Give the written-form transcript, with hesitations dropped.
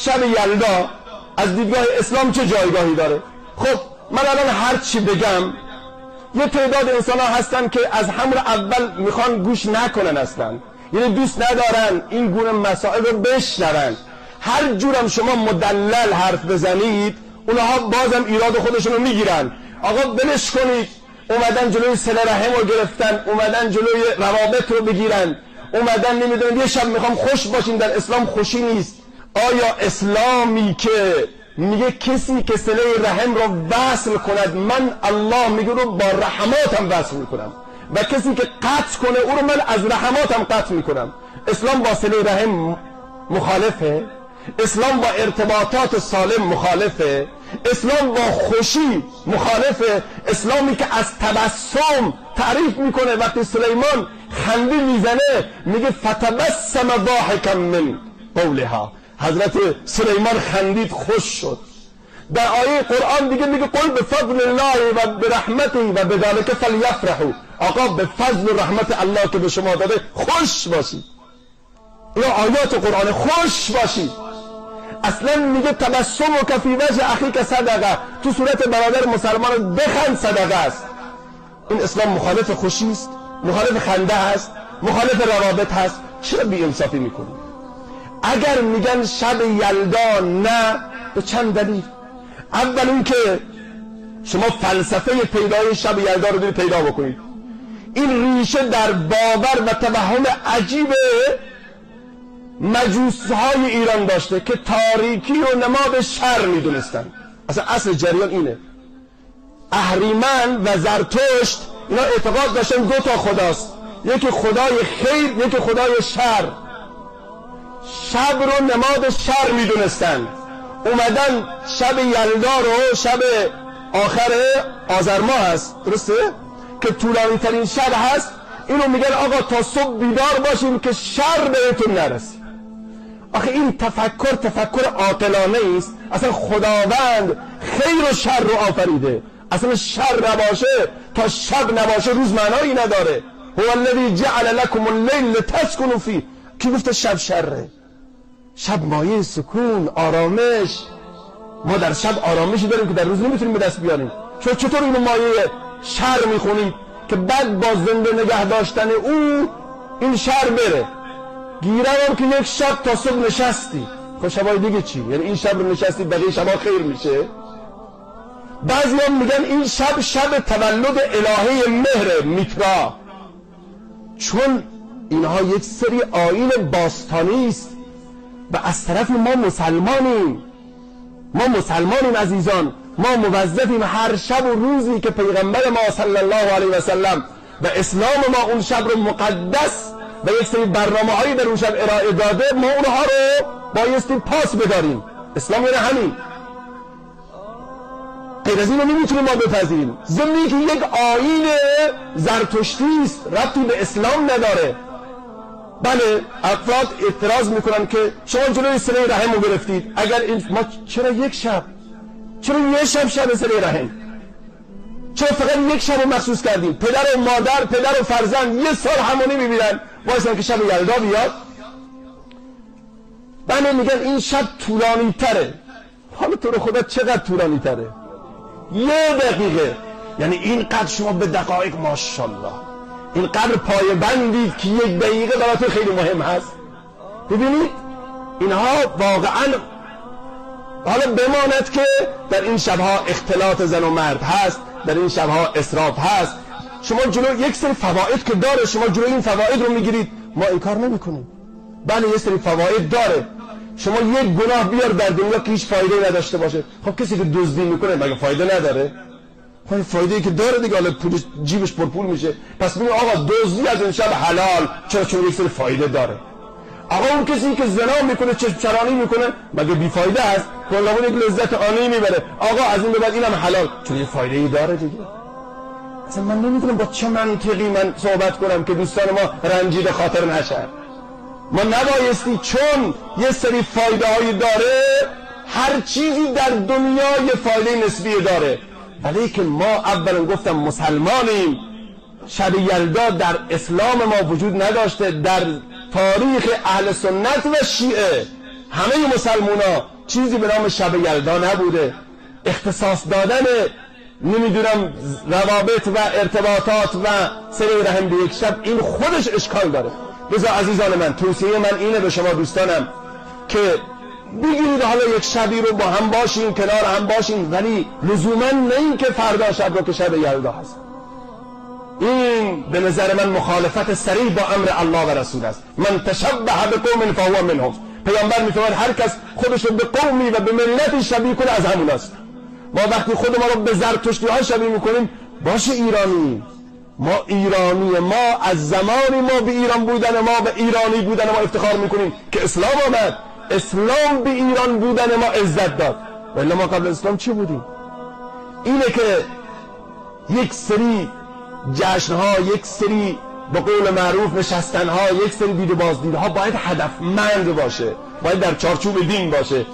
شب یلدا از دیدگاه اسلام چه جایگاهی داره؟ خب من الان هر چی بگم یه تعداد انسان ها هستن که از همون اول میخوان گوش نکنن اصلا، یعنی دوست ندارن این گونه مسائل رو بشنون. هر جورم شما مدلل حرف بزنید اونها بازم ایراد خودشون رو میگیرن. آقا بلش کنید، اومدن جلوی صله رحم رو گرفتن، اومدن جلوی روابط رو بگیرن، اومدن نمیدونم یه شب میخوام خوش باشین. در اسلام خوشی نیست. آیا اسلامی که میگه کسی که صله رحم رو وصل کند من الله میگه رو با رحماتم وصل میکنم و کسی که قطع کنه او رو من از رحماتم قطع میکنم. اسلام با صله رحم مخالفه؟ اسلام با ارتباطات سالم مخالفه؟ اسلام با خوشی مخالفه؟ اسلامی که از تبسم تعریف میکنه، وقتی سلیمان خنده میزنه میگه فتبسم ضاحکا من قولها، حضرت سلیمان خندید خوش شد. در آیه قرآن دیگه میگه قل بفضل الله و برحمته و بذلک فلیفرحوا، آقا به فضل و رحمت الله که به شما داده خوش باشید. این آیات قرآن، خوش باشید. اصلا میگه تبسم و کفی وجه اخیک صدقه، تو صورت برادر مسلمان بخند صدقه است. این اسلام مخالف خوشی است، مخالف خنده است، مخالف روابط هست. چرا بی انصافی میکنید؟ اگر میگن شب یلدا نه، به چند دلیل. اول اون که شما فلسفه پیدای شب یلدا رو دارید پیدا بکنید. این ریشه در باور و توهم عجیب مجوسهای ایران داشته که تاریکی و نماد شر میدونستن. اصلا اصل جریان اینه. اهریمن و زرتشت اینا اعتقاد داشتن دو تا خداست، یکی خدای خیر، یکی خدای شر. شب رو نماد شر میدونستن. اومدن شب یلدا رو، شب آخر آذر ماه هست درسته؟ که طولانی ترین شب هست، اینو میگن آقا تا صبح بیدار باشیم که شر بهتون نرسه. آخه این تفکر عاقلانه است. اصلا خداوند خیر و شر رو آفریده. اصلا شر نباشه تا شب نباشه روز معنایی نداره. هو الذی جعل لكم الليل لتسكنوا فيه. کی گفته شب شره؟ شب مایه سکون، آرامش. ما در شب آرامشی داریم که در روز نمیتونیم به دست بیاریم. چطور اینو مایه شر میخونید که بعد با زنده نگه داشتن او این شر بره؟ گیرم که یک شب تا صبح نشستی، خب شبای دیگه چی؟ یعنی این شب رو نشستی بقیه شبا خیر میشه؟ بعضی هم میگن این شب تولد الهه مهر میترا، چون اینها یک سری آیین باستانی است و از طرف ما مسلمانیم عزیزان. ما موظفیم هر شب و روزی که پیغمبر ما صلی الله علیه و سلم و اسلام ما اون شب رو مقدس و یک سری برنامه‌هایی در اون شب ارائه داده، ما اونها رو بایستی پاس بداریم. اسلام یعنی همین. غیر از این رو نمیتونیم ما بپذیریم. ضمن که یک آیین زرتشتی است، ربطی به اسلام نداره. بله افراد اعتراض میکنن که شما جلوی صله رحم رو گرفتید. اگر این ما چرا یک شب؟ چرا یه شب صله رحم؟ چرا فقط یک شب رو مخصوص کردیم؟ پدر و مادر، پدر و فرزند یه سال همونی میبینن وایسن که شب یلدا بیاد. بله میگن این شب طولانی تره. حالا تو رو خدا چقدر طولانی تره؟ 1 دقیقه. یعنی اینقدر شما به دقایق ماشاءالله اینقدر پایه بندید که 1 دقیقه براتون خیلی مهم هست. ببینید اینها واقعا، حالا بماند که در این شبها اختلاط زن و مرد هست، در این شبها اسراف هست. شما جلو یک سری فواید که داره، شما جلو این فواید رو میگیرید. ما این کار نمی کنیم. بله یک سری فواید داره. شما یک گناه بیار در دنیا که هیچ فایده نداشته باشه. خب کسی که دزدی میکنه مگه فایده نداره؟ خب فایده‌ای که داره دیگه، حالا پولش جیبش پرپول میشه. پس میگه آقا دزدی از این شب حلال، چون یک سری فایده داره. آقا اون کسی که زنا میکنه، چشم چرانی میکنه، مگه بی فایده است؟ کلاون یک لذت آنی میبره. آقا از این به بعد اینم حلال، چون یه فایده‌ای داره دیگه. اصلا من نمیدونم با چه منطقی من صحبت کنم که دوستان ما رنجیده خاطر نشن. ما نبایستی چون یه سری فایده هایی داره، هر چیزی در دنیا یه فایده نسبی داره. ولی که ما اولا گفتم مسلمانیم، شب یلدا در اسلام ما وجود نداشته، در تاریخ اهل سنت و شیعه همه مسلمونا چیزی به نام شب یلدا نبوده. اختصاص دادن نمیدونم روابط و ارتباطات و صله رحم به یک شب، این خودش اشکال داره. لذا عزیزان من، توصیه من اینه به شما دوستانم که بگیرید حالا یک شبی رو با هم باشین، کنار هم باشین، ولی لزوما نه این که فردا شب رو که شب یلدا هست. این به نظر من مخالفت صریح با امر الله و رسول است. من تشبه بقوم فهو منهم. پیامبر میفرماید هر کس خودش رو به قومی و به ملتی شبیه کنه از همون است. ما وقتی خود ما رو به زرتشتی ها شبیه میکنیم، باشه ایرانی، ما ایرانی، ما از زمانی ما به ایران بودن ما به ایرانی بودن ما افتخار میکنیم که اسلام آمد. اسلام به ایران بودن ما عزت داد. ولی ما قبل اسلام چی بودیم؟ اینه که یک سری جشنها، یک سری به قول معروف نشستنها، یک سری دید و بازدیدها باید هدفمند باشه، باید در چارچوب دین باشه.